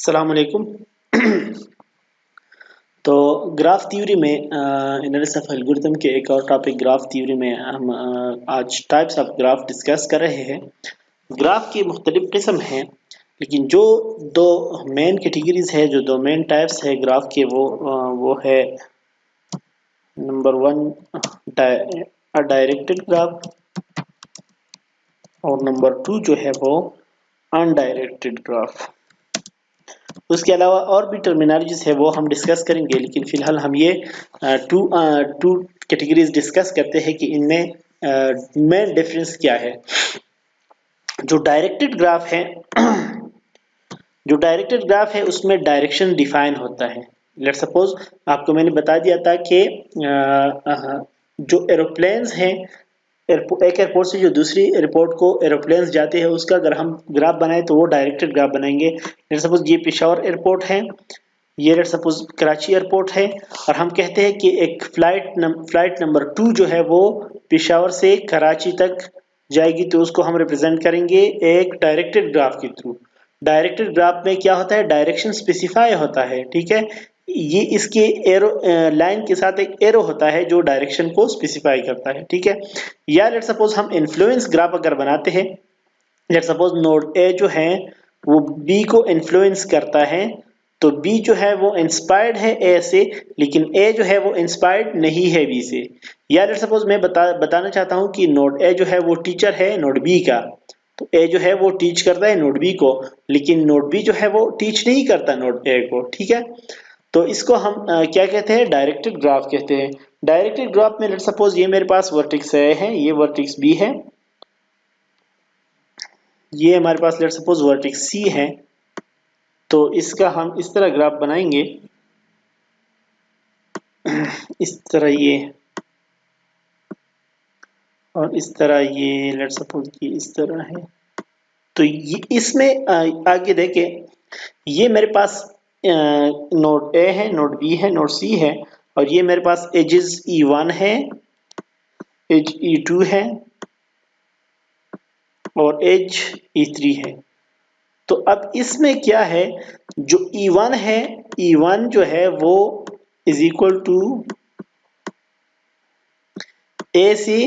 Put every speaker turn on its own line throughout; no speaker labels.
अस्सलाम वालेकुम। तो ग्राफ थ्योरी में एनालिसिस ऑफ एल्गोरिथम के एक और टॉपिक ग्राफ थ्योरी में हम आज टाइप्स ऑफ ग्राफ डिस्कस कर रहे हैं। ग्राफ की मुख्तलिफ किस्म हैं, लेकिन जो दो मेन कैटेगरीज है, जो दो मेन टाइप्स है ग्राफ के, वो है नंबर वन डायरेक्टेड ग्राफ और नंबर टू जो है वो अनडायरेक्टेड ग्राफ। उसके अलावा और भी टर्मिनोलॉजीज है वो हम डिस्कस करेंगे, लेकिन फिलहाल हम ये टू कैटेगरीज डिस्कस करते हैं कि इनमें मेन डिफरेंस क्या है। जो डायरेक्टेड ग्राफ है जो डायरेक्टेड ग्राफ है उसमें डायरेक्शन डिफाइन होता है। लेट्स सपोज आपको मैंने बता दिया था कि जो एरोप्लेन्स हैं, एक एयरपोर्ट से जो दूसरी एयरपोर्ट को एरोप्लेन्स जाते हैं, उसका अगर हम ग्राफ बनाए तो वो डायरेक्टेड ग्राफ बनाएंगे। लेट्स सपोज ये पेशावर एयरपोर्ट है, ये लेट्स सपोज कराची एयरपोर्ट है, और हम कहते हैं कि एक फ्लाइट नंबर 2 जो है वो पेशावर से कराची तक जाएगी, तो उसको हम रिप्रेजेंट करेंगे एक डायरेक्टेड ग्राफ के थ्रू। डायरेक्टेड ग्राफ में क्या होता है, डायरेक्शन स्पेसिफाई होता है, ठीक है। ये इसके एरो लाइन के साथ एक एरो होता है जो डायरेक्शन को स्पेसिफाई करता है, ठीक है। या लेट सपोज हम इन्फ्लुएंस ग्राफ अगर बनाते हैं, लेट सपोज नोड ए जो है वो बी को इन्फ्लुएंस करता है, तो बी जो है वो इंस्पायर्ड है ए से, लेकिन ए जो है वो इंस्पायर्ड नहीं है बी से। या लेट सपोज मैं बताना चाहता हूँ कि नोड ए जो है वो टीचर है नोड बी का, तो ए जो है वो टीच करता है नोड बी को, लेकिन नोड बी जो है वो टीच नहीं करता नोड ए को, ठीक है। तो इसको हम क्या कहते हैं, डायरेक्टेड ग्राफ कहते हैं। डायरेक्टेड ग्राफ में लेट सपोज ये मेरे पास वर्टेक्स ए है, ये वर्टेक्स बी है, ये हमारे पास लेट सपोज वर्टेक्स सी है। तो इसका हम इस तरह ग्राफ बनाएंगे, इस तरह ये, और इस तरह ये, लेट सपोज ये इस तरह है। तो ये इसमें आगे देखें, ये मेरे पास नोड ए है, नोड बी है, नोड सी है, और ये मेरे पास एजेस E1 है, एज E2 है और एज E3 है। तो अब इसमें क्या है, जो E1 है, E1 जो है वो इज इक्वल टू ए से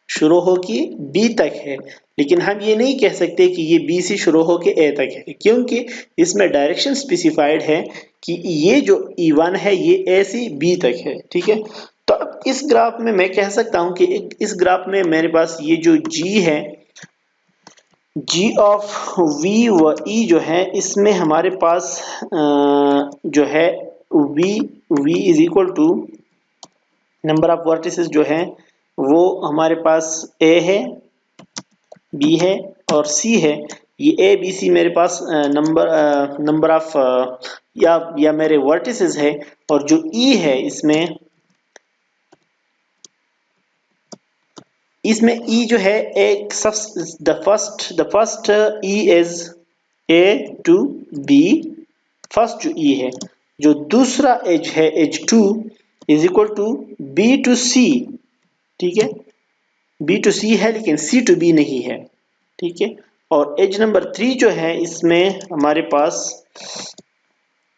शुरू होके बी तक है, लेकिन हम ये नहीं कह सकते कि ये बी से शुरू होके ए तक है, क्योंकि इसमें डायरेक्शन स्पेसिफाइड है कि ये जो E1 है ये ए से बी तक है, ठीक है। तो अब इस ग्राफ में मैं कह सकता हूं कि इस ग्राफ में मेरे पास ये जो G है, G ऑफ V व E जो है, इसमें हमारे पास जो है V is equal to number of vertices जो है वो हमारे पास A है, B है और C है। ये A B C मेरे पास नंबर ऑफ या मेरे वर्टिसेस है, और जो E है इसमें E जो है एक the first E is A to B, first जो E है, जो दूसरा एज है edge 2 is equal to B to C, ठीक है। B टू C है लेकिन C टू B नहीं है, ठीक है। और एज नंबर 3 जो है इसमें हमारे पास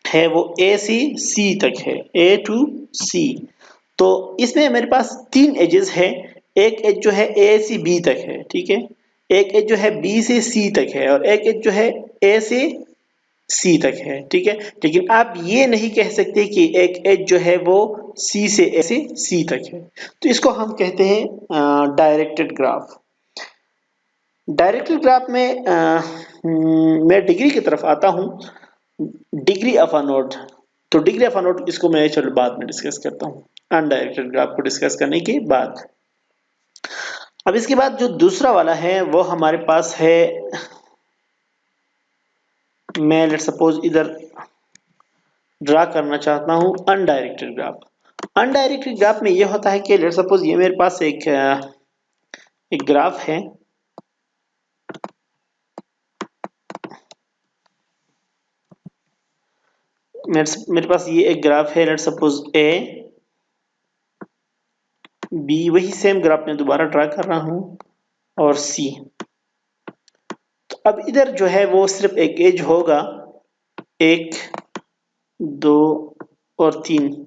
है वो A से C तक है, A टू C। तो इसमें मेरे पास 3 एजेस है, एक एज जो है A से B तक है, ठीक है, एक एज जो है B से C तक है, और एक एज जो है A से C तक है, ठीक है। लेकिन आप ये नहीं कह सकते कि एक एज जो है वो C से A से C तक है। तो इसको हम कहते हैं डायरेक्टेड ग्राफ। डायरेक्टेड ग्राफ में मैं डिग्री की तरफ आता हूँ, डिग्री ऑफ अ नोड। तो डिग्री ऑफ अ नोड इसको मैं चलो बाद में डिस्कस करता हूँ, अनडायरेक्टेड ग्राफ को डिस्कस करने के बाद। अब इसके बाद जो दूसरा वाला है वो हमारे पास है, मैं लेट सपोज इधर ड्रा करना चाहता हूँ अनडायरेक्टेड ग्राफ। अनडायरेक्टेड ग्राफ में ये होता है कि लेट सपोज ये मेरे पास एक ग्राफ है, मेरे पास ये एक ग्राफ है, लेट सपोज ए बी, वही सेम ग्राफ में दोबारा ड्रा कर रहा हूं, और सी। तो अब इधर जो है वो सिर्फ एक एज होगा, 1, 2 और 3।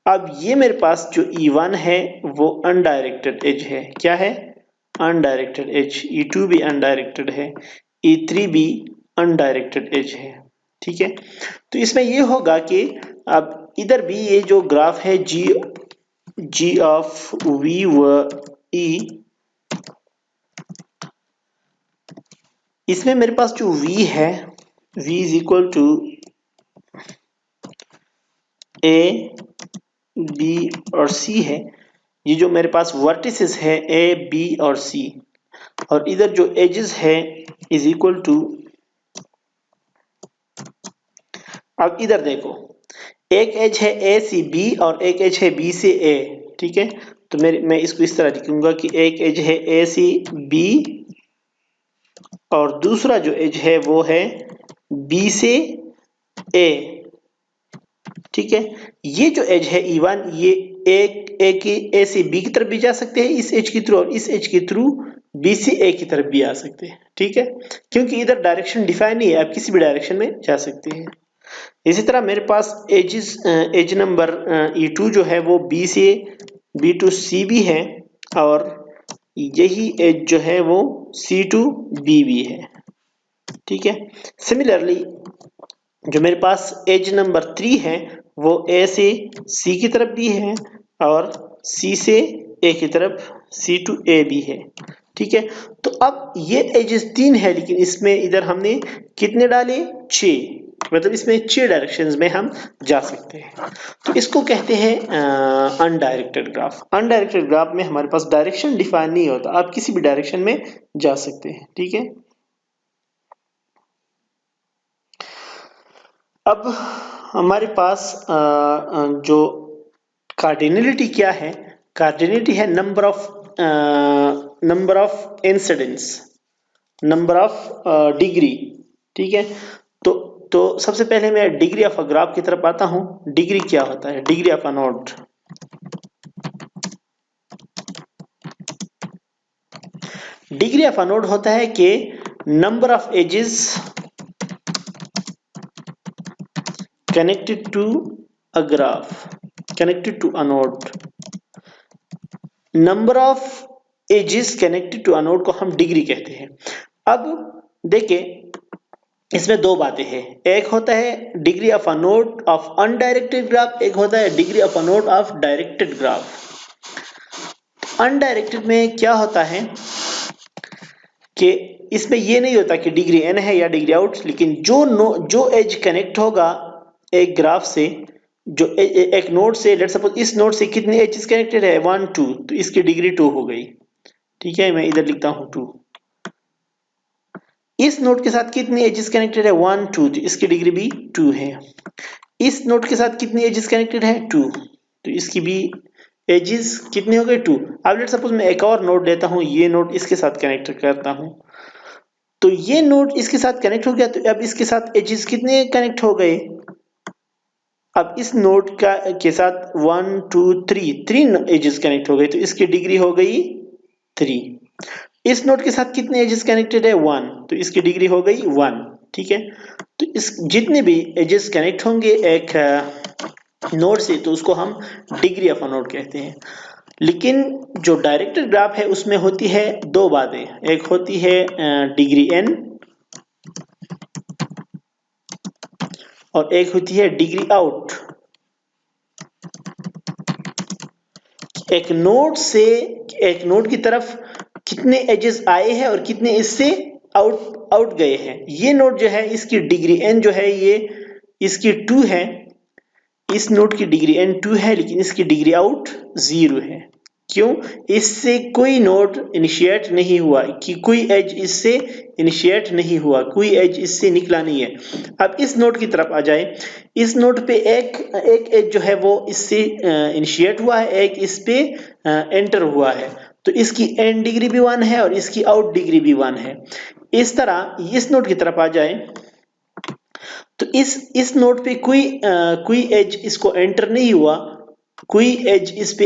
अब ये मेरे पास जो E1 है वो अनडायरेक्टेड एज है। क्या है? Undirected as. E2 भी अनडायरेक्टेड है, E3 भी अनडायरेक्टेड एज है। ठीक है, तो इसमें ये होगा कि अब इधर भी ये जो ग्राफ है जी ऑफ V व E, इसमें मेरे पास जो V है, V is equal to A, B और C है। ये जो मेरे पास वर्टिसेस है A, B और C, और इधर जो एजेस है इज इक्वल टू, अब इधर देखो, एक एज है A से B और एक एज है B से A। ठीक है, तो मैं इसको इस तरह लिखूंगा कि एक एज है A से B और दूसरा जो एज है वो है B से A। ठीक है, ये जो एज है E1, ये एक A से B की तरफ भी जा सकते हैं इस एज के थ्रू, और इस एज के थ्रू B से A की तरफ भी आ सकते हैं। ठीक है, क्योंकि इधर डायरेक्शन डिफाइन नहीं है, आप किसी भी डायरेक्शन में जा सकते हैं। इसी तरह मेरे पास एज नंबर E2 जो है वो B से B to C भी है, और यही एज जो है वो C to B भी है। ठीक है, सिमिलरली जो मेरे पास एज नंबर 3 है वो A से C की तरफ भी है और C से A की तरफ, C to A भी है। ठीक है, तो अब ये एजेस 3 है, लेकिन इसमें इधर हमने कितने डाले? 6, मतलब इसमें 6 डायरेक्शंस में हम जा सकते हैं। तो इसको कहते हैं अनडायरेक्टेड ग्राफ। अनडायरेक्टेड ग्राफ में हमारे पास डायरेक्शन डिफाइन नहीं होता, आप किसी भी डायरेक्शन में जा सकते हैं। ठीक है, अब हमारे पास जो कार्डिनलिटी क्या है? कार्डिनलिटी है number of incidents, number of degree. ठीक है, तो सबसे पहले मैं डिग्री ऑफ अ ग्राफ की तरफ आता हूं। डिग्री क्या होता है? Degree of a node, degree of a node होता है कि number of edges connected to a graph, connected to a node, number of edges connected to a node को हम डिग्री कहते हैं। अब देखिए, इसमें दो बातें हैं, एक होता है degree of a node of undirected graph, एक होता है degree of a node of directed graph. Undirected में क्या होता है कि इसमें ये नहीं होता कि डिग्री n है या डिग्री आउट, लेकिन जो एज कनेक्ट होगा एक ग्राफ से, जो एक नोड से, लेट्स सपोज इस नोड से कितने एजेस कनेक्टेड है? 1 2, तो इसकी डिग्री 2 हो गई। ठीक है, मैं इधर लिखता हूं 2। इस नोड के साथ कितने एजेस कनेक्टेड है? 1 2, तो इसकी डिग्री भी 2 है। इस नोड के साथ कितने एजेस कनेक्टेड है? 2, तो इसकी भी एजेस कितने हो गए? 2। अब लेट्स सपोज मैं एक और नोड लेता हूं, ये नोड इसके साथ कनेक्ट करता हूं, तो ये नोड इसके साथ कनेक्ट हो गया, तो अब इसके साथ एजेस कितने कनेक्ट हो गए? अब इस नोड के साथ 1 2 3 एजेस कनेक्ट हो गए, तो इसकी डिग्री हो गई 3। इस नोड के साथ कितने एजेस कनेक्टेड है? 1, तो इसकी डिग्री हो गई 1। ठीक है, तो इस जितने भी एजेस कनेक्ट होंगे एक नोड से, तो उसको हम डिग्री ऑफ अ नोड कहते हैं। लेकिन जो डायरेक्टेड ग्राफ है उसमें होती है दो बातें, एक होती है डिग्री n और एक होती है डिग्री आउट। एक नोड की तरफ कितने एजेस आए हैं और कितने इससे आउट गए हैं। ये नोड जो है इसकी डिग्री n जो है ये इसकी 2 है, इस नोड की डिग्री n 2 है, लेकिन इसकी डिग्री आउट 0 है। क्यों? इससे कोई नोड इनिशिएट नहीं हुआ, कि कोई एज इससे इनिशिएट नहीं हुआ, कोई एज इससे निकला नहीं है। अब इस नोड की तरफ आ जाए, इस नोड पे एक एज जो है वो इससे इनिशिएट हुआ है, एक इस पे एंटर हुआ है, तो इसकी एन डिग्री भी 1 है और इसकी आउट डिग्री भी 1 है। इस तरह इस नोड की तरफ आ जाए, तो इस नोड पे कोई एज इसको एंटर नहीं हुआ, कोई एज इस पे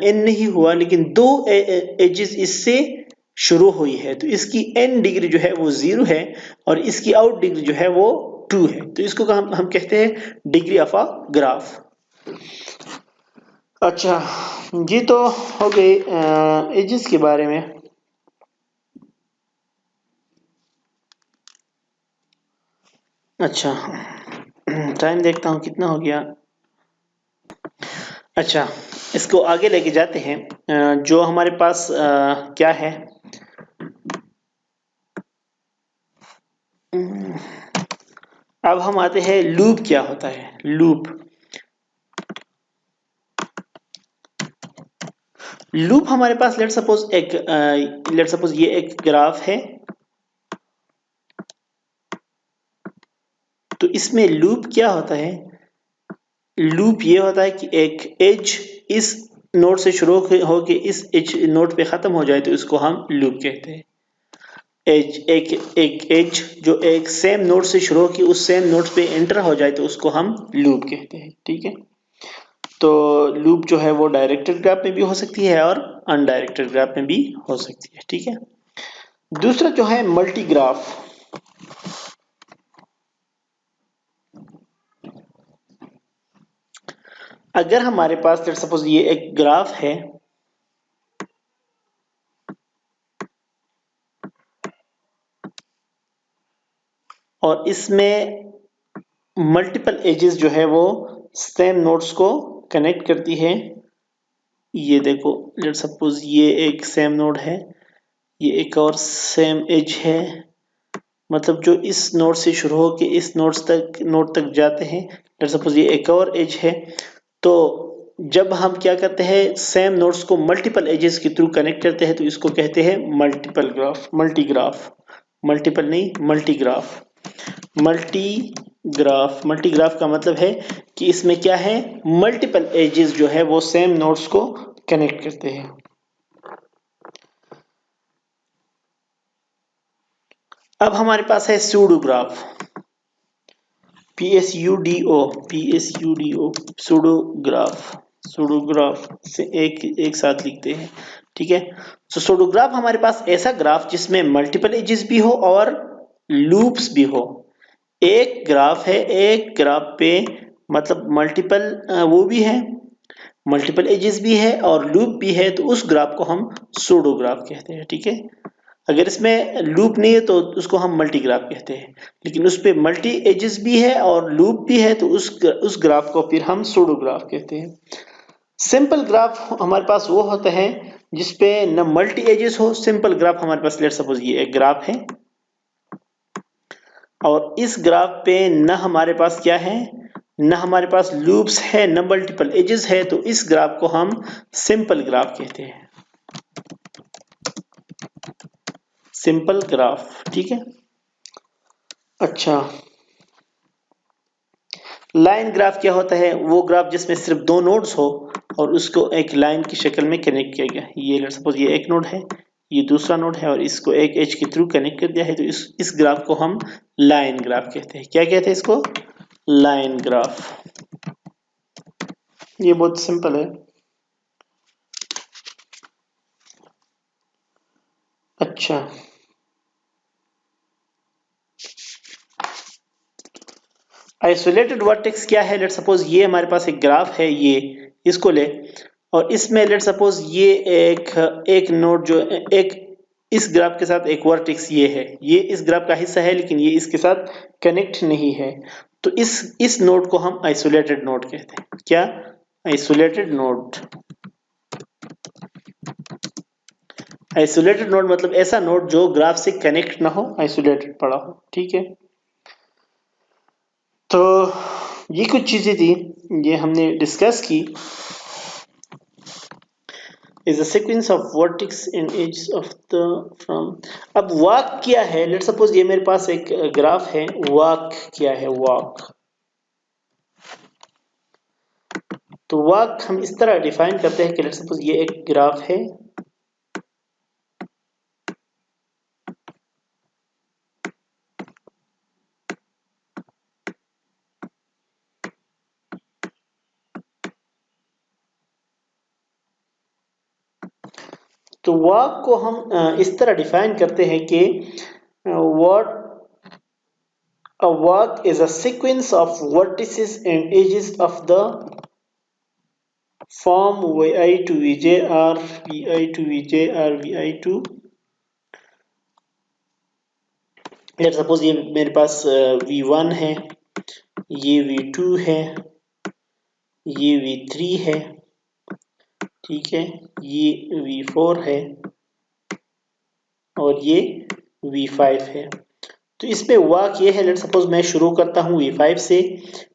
एन नहीं हुआ, लेकिन दो एजेस इससे शुरू हुई है, तो इसकी एन डिग्री जो है वो 0 है और इसकी आउट डिग्री जो है वो 2 है, तो इसको हम कहते हैं डिग्री ऑफ अ ग्राफ। अच्छा, ये तो हो गई एजेस के बारे में। अच्छा, टाइम देखता हूँ कितना हो गया। अच्छा, इसको आगे लेके जाते हैं। जो हमारे पास क्या है, अब हम आते हैं लूप क्या होता है। लूप हमारे पास लेट सपोज ये एक ग्राफ है, तो इसमें लूप क्या होता है, लूप ये होता है कि एक एज इस नोड से शुरू होके इस एज नोड पे खत्म हो जाए तो इसको हम लूप कहते हैं। एक एज जो एक सेम नोड से शुरू होकर उस सेम नोड पे एंटर हो जाए तो उसको हम लूप कहते हैं। ठीक है, तो लूप जो है वो डायरेक्टेड ग्राफ में भी हो सकती है और अनडायरेक्टेड ग्राफ में भी हो सकती है। ठीक है, दूसरा जो है मल्टी ग्राफ। अगर हमारे पास लेट्स सपोज ये एक ग्राफ है, और इसमें मल्टीपल एजेस जो है वो सेम नोड्स को कनेक्ट करती है। ये देखो, लेट सपोज ये एक सेम नोड है, ये एक और सेम एज है, मतलब जो इस नोड से शुरू होकर इस नोड तक जाते हैं। लेट सपोज ये एक और एज है। तो जब हम क्या करते हैं, सेम नोड्स को मल्टीपल एजेस के थ्रू कनेक्ट करते हैं तो इसको कहते हैं मल्टीपल नहीं, मल्टी ग्राफ का मतलब है कि इसमें क्या है, मल्टीपल एजेस जो है वो सेम नोड्स को कनेक्ट करते हैं। अब हमारे पास है pseudo graph, PSUDO pseudo graph से एक साथ लिखते हैं। ठीक है, तो सूडो ग्राफ हमारे पास ऐसा ग्राफ जिसमें मल्टीपल एजेस भी हो और लूप्स भी हो। एक ग्राफ है, एक ग्राफ पे मतलब मल्टीपल वो भी है, मल्टीपल एजेस भी है और लूप भी है, तो उस ग्राफ को हम सूडो ग्राफ कहते हैं। ठीक है, अगर इसमें लूप नहीं है तो उसको हम मल्टी ग्राफ कहते हैं, लेकिन उस पे मल्टी एजेस भी है और लूप भी है तो उस ग्राफ को फिर हम सूडो ग्राफ कहते हैं। सिंपल ग्राफ हमारे पास वो होता है जिसपे न मल्टी एजेस हो। सिंपल ग्राफ हमारे पास लेट सपोज ये एक ग्राफ है और इस ग्राफ पे न हमारे पास क्या है, न हमारे पास लूप्स है न मल्टीपल एजेस है, तो इस ग्राफ को हम सिंपल ग्राफ कहते हैं, सिंपल ग्राफ। ठीक है, अच्छा, लाइन ग्राफ क्या होता है, वो ग्राफ जिसमें सिर्फ दो नोड्स हो और उसको एक लाइन की शक्ल में कनेक्ट किया गया। ये लेट्स सपोज ये एक नोड है, ये दूसरा नोड है और इसको एक एज के थ्रू कनेक्ट कर दिया है, तो इस ग्राफ को हम लाइन ग्राफ कहते हैं। क्या कहते हैं इसको, लाइन ग्राफ। ये बहुत सिंपल है। अच्छा, आइसोलेटेड वर्टेक्स क्या है, लेट सपोज ये हमारे पास एक ग्राफ है, ये इसको ले और इसमें लेट सपोज ये एक नोड जो एक इस ग्राफ के साथ एक वर्टेक्स ये है, ये इस ग्राफ का हिस्सा है लेकिन ये इसके साथ कनेक्ट नहीं है, तो इस नोड को हम आइसोलेटेड नोड कहते हैं। क्या, आइसोलेटेड नोड। आइसोलेटेड नोड मतलब ऐसा नोड जो ग्राफ से कनेक्ट ना हो, आइसोलेटेड पड़ा हो। ठीक है, तो ये कुछ चीजें थी, ये हमने डिस्कस की। is a sequence of vertex and edges of the from। अब walk क्या है, लेट सपोज ये मेरे पास एक ग्राफ है, walk क्या है, walk, तो walk हम इस तरह डिफाइन करते हैं कि लेट सपोज ये एक ग्राफ है, तो walk को हम इस तरह डिफाइन करते हैं कि what A walk is a sequence of vertices and edges of the form vi to vj or vi to vj or vi to, let suppose ये मेरे पास v1 है, ये v2 है, ये v3 है, ठीक है, ये v4 है और ये v5 है। तो इसमें वाक ये है, लेट सपोज मैं शुरू करता हूँ v5 से,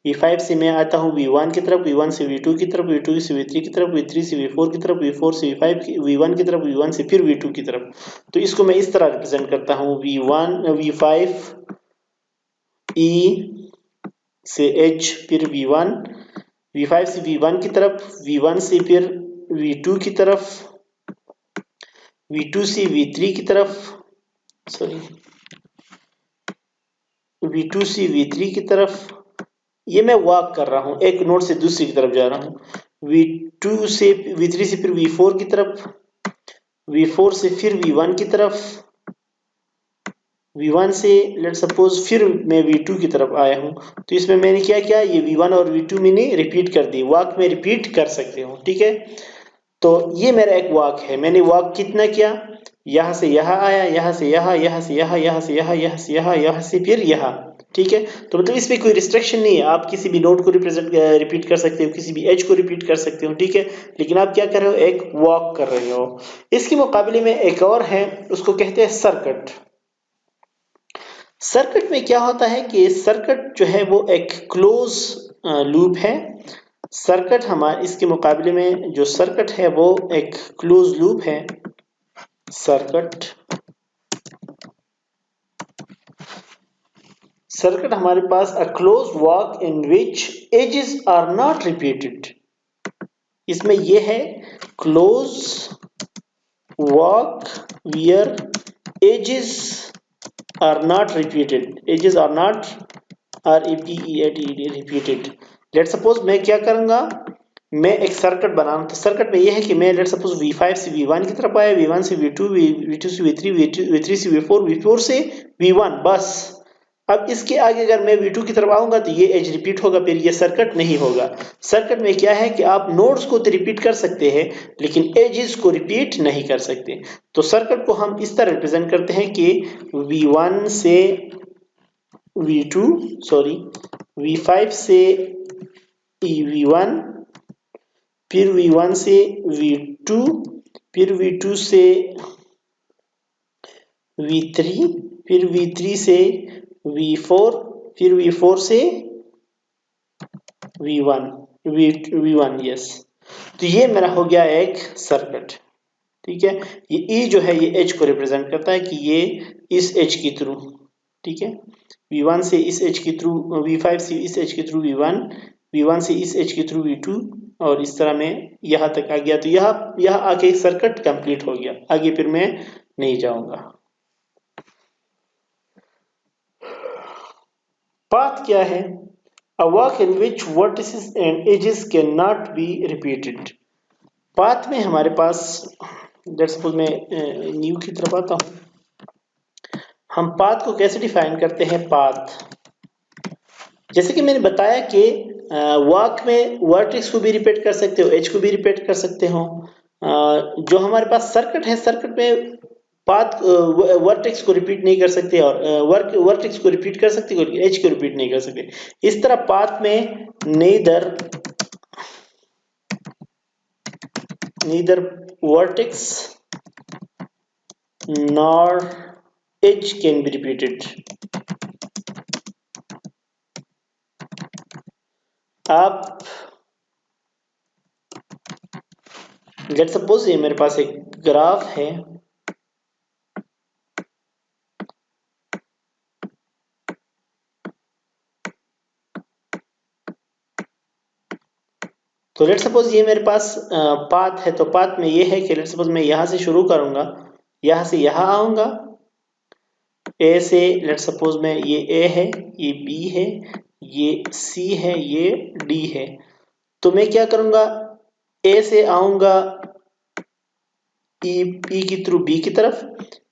v5 से मैं आता हूँ v1 की तरफ, v1 से v2 की तरफ, v2 से v3 की तरफ, v3 से v4 की तरफ, v4 से v5 v1 की तरफ, v1 से फिर v2 की तरफ। तो इसको मैं इस तरह रिप्रेजेंट करता हूँ v1 v5 e से h फिर v1, v5 से v1 की तरफ, v1 से फिर v2 की तरफ, v2 से v3 की तरफ, सॉरी v2 से v3 की तरफ, ये मैं वॉक कर रहा हूँ, एक नोड से दूसरी की तरफ जा रहा हूँ। v2 से v3 से फिर v4 की तरफ, v4 से फिर v1 की तरफ, v1 से लेट सपोज फिर मैं v2 की तरफ आया हूँ। तो इसमें मैंने क्या किया, ये v1 और v2 मैंने रिपीट कर दी, वॉक में रिपीट कर सकते हो, ठीक है। तो ये मेरा एक वॉक है, मैंने वॉक कितना किया, यहाँ से यहाँ आया, यहाँ से यहाँ, यहाँ से यहाँ, यहाँ से यहाँ, यहाँ से यहाँ, यहाँ से फिर यहाँ, ठीक है। तो मतलब इसमें कोई रिस्ट्रिक्शन नहीं है, आप किसी भी नोड को रिपीट कर सकते हो, किसी भी एज को रिपीट कर सकते हो, ठीक है। लेकिन आप क्या कर रहे हो, एक वॉक कर रहे हो। इसके मुकाबले में एक और है, उसको कहते हैं सर्किट। सर्किट में क्या होता है कि सर्किट जो है वो एक क्लोज लूप है। सर्किट हमारे इसके मुकाबले में जो सर्किट है वो एक क्लोज लूप है। सर्किट हमारे पास a close walk in which edges are not repeated. इसमें यह है close walk where edges are not repeated, edges are not repeated. Let suppose मैं क्या करूंगा, मैं एक सर्किट बनाऊं। तो सर्किट में यह है कि मैं लेट सपोज v5 से v1 की तरफ आया, v1 से v2, v2 से v3, v3 से v4, v4 से v1, बस। अब इसके आगे अगर मैं v2 की तरफ आऊंगा तो ये एज रिपीट होगा, फिर ये सर्किट नहीं होगा। सर्किट में क्या है कि आप नोड्स को तो रिपीट कर सकते हैं लेकिन एजेस को रिपीट नहीं कर सकते। तो सर्किट को हम इस तरह रिप्रेजेंट करते हैं कि v1 से v2, सॉरी v5 से v1, फिर v1 से v2, फिर v2 से v3, फिर v3 से v4, फिर v4 से v1 यस। तो ये मेरा हो गया एक सर्किट, ठीक है। ये E जो है ये एज को रिप्रेजेंट करता है कि ये इस एज के थ्रू, ठीक है, v1 से इस एज के थ्रू, v5 से इस एज के थ्रू v1, v1 से इस एज के थ्रू v2 और इस तरह मैं यहाँ तक आ गया। तो यहाँ आके सर्किट कंप्लीट हो गया, आगे फिर मैं नहीं जाऊंगा। पाथ क्या है? A walk in which vertices and edges cannot be repeated. Path में हमारे पास, लेट्स सपोज मैं न्यू की तरफ आता हूँ। हम पाथ को कैसे डिफाइन करते हैं? पाथ, जैसे कि मैंने बताया कि वॉक में वर्टेक्स को भी रिपीट कर सकते हो, एज को भी रिपीट कर सकते हो। जो हमारे पास सर्किट है, सर्किट में पाथ वर्टेक्स को रिपीट नहीं कर सकते और वर्टेक्स को रिपीट कर सकते और एज को रिपीट नहीं कर सकते। इस तरह पाथ में neither vertex nor edge can be repeated. आप लेट्स सपोज ये मेरे पास एक ग्राफ है, तो लेट्स सपोज ये मेरे पास पाथ है। तो पाथ में ये है कि लेट्स सपोज मैं यहां से शुरू करूंगा, यहां से यहां आऊंगा, ए से लेट्स सपोज मैं ये ए है, ये बी है, ये सी है, ये डी है। तो मैं क्या करूंगा, ए से आऊंगा ई की थ्रू बी की तरफ,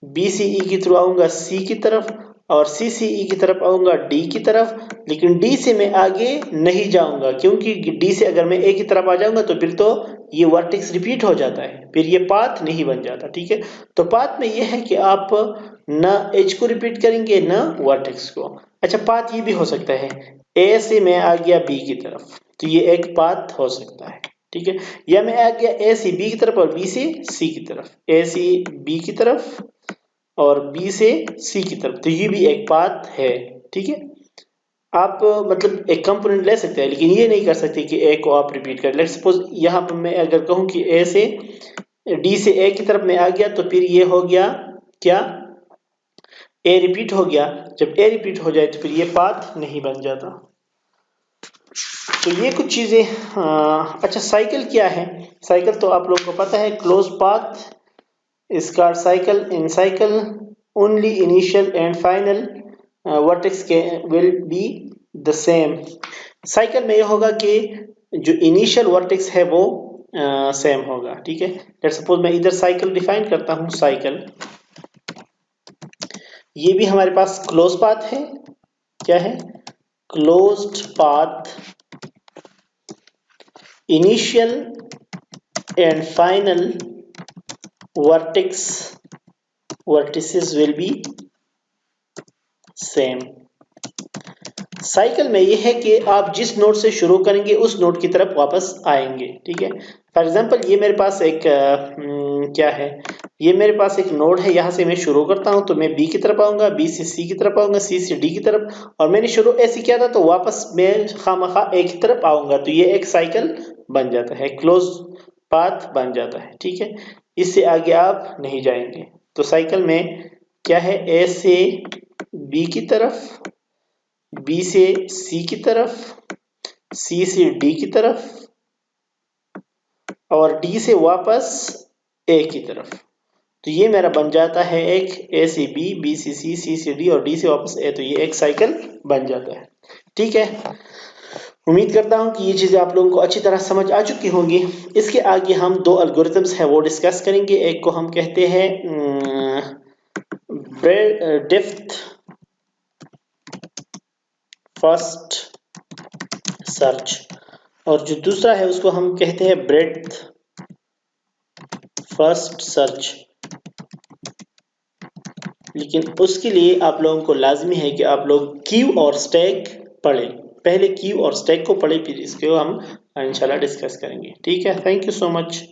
बी से ई की थ्रू आऊंगा सी की तरफ और सी से ई की तरफ आऊंगा डी की तरफ, लेकिन डी से मैं आगे नहीं जाऊंगा क्योंकि डी से अगर मैं ए की तरफ आ जाऊंगा तो फिर तो ये वर्टेक्स रिपीट हो जाता है, फिर ये पाथ नहीं बन जाता। ठीक है, तो पाथ में ये है कि आप ना एज को रिपीट करेंगे ना वर्टेक्स को। अच्छा, पाथ ये भी हो सकता है ए से मैं आ गया बी की तरफ, तो ये एक पाथ हो सकता है। ठीक है, या मैं आ गया ए से बी की तरफ और बी से सी की तरफ, ए से बी की तरफ और बी से सी की तरफ, तो ये भी एक पाथ है। ठीक है, आप मतलब एक कंपोनेंट ले सकते हैं, लेकिन ये नहीं कर सकते कि ए को आप रिपीट करें। लेट्स सपोज यहाँ पर मैं अगर कहूँ कि ए से डी से ए की तरफ में आ गया, तो फिर ये हो गया क्या, ए रिपीट हो गया। जब ए रिपीट हो जाए तो फिर ये पाथ नहीं बन जाता। तो ये कुछ चीजें। अच्छा, साइकिल क्या है? साइकिल तो आप लोगों को पता है, close path is called cycle. In cycle only initial and final vertex will be the same. Cycle में ये होगा कि जो इनिशियल वर्टेक्स है वो सेम होगा। ठीक है, लेट्स सपोज मैं इधर साइकिल डिफाइन करता हूँ। साइकिल ये भी हमारे पास क्लोज पाथ है। क्या है? Closed path, initial and final vertices will be same. Cycle में ये है कि आप जिस नोड से शुरू करेंगे उस नोड की तरफ वापस आएंगे। ठीक है, फॉर एग्जांपल ये मेरे पास एक क्या है, ये मेरे पास एक नोड है, यहाँ से मैं शुरू करता हूँ तो मैं बी की तरफ आऊंगा, बी से सी की तरफ आऊंगा, सी से डी की तरफ, और मैंने शुरू ऐसे किया था तो वापस मैं खामखा ए की तरफ आऊंगा, तो ये एक साइकिल बन जाता है, क्लोज पाथ बन जाता है। ठीक है, इससे आगे आप नहीं जाएंगे। तो साइकिल में क्या है, ए से बी की तरफ, बी से सी की तरफ, सी से डी की तरफ और डी से वापस ए की तरफ, तो ये मेरा बन जाता है एक ए से बी, बी से सी, सी से डी और डी से वापस ए, तो ये एक साइकिल बन जाता है। ठीक है, उम्मीद करता हूं कि ये चीजें आप लोगों को अच्छी तरह समझ आ चुकी होंगी। इसके आगे हम दो एल्गोरिथम्स है वो डिस्कस करेंगे। एक को हम कहते हैं डेप्थ फर्स्ट सर्च, और जो दूसरा है उसको हम कहते हैं ब्रेड्थ फर्स्ट सर्च। लेकिन उसके लिए आप लोगों को लाजमी है कि आप लोग क्यू और स्टैक पढ़ें। पहले क्यू और स्टैक को पढ़ें, फिर इसको हम इंशाल्लाह डिस्कस करेंगे। ठीक है, थैंक यू सो मच।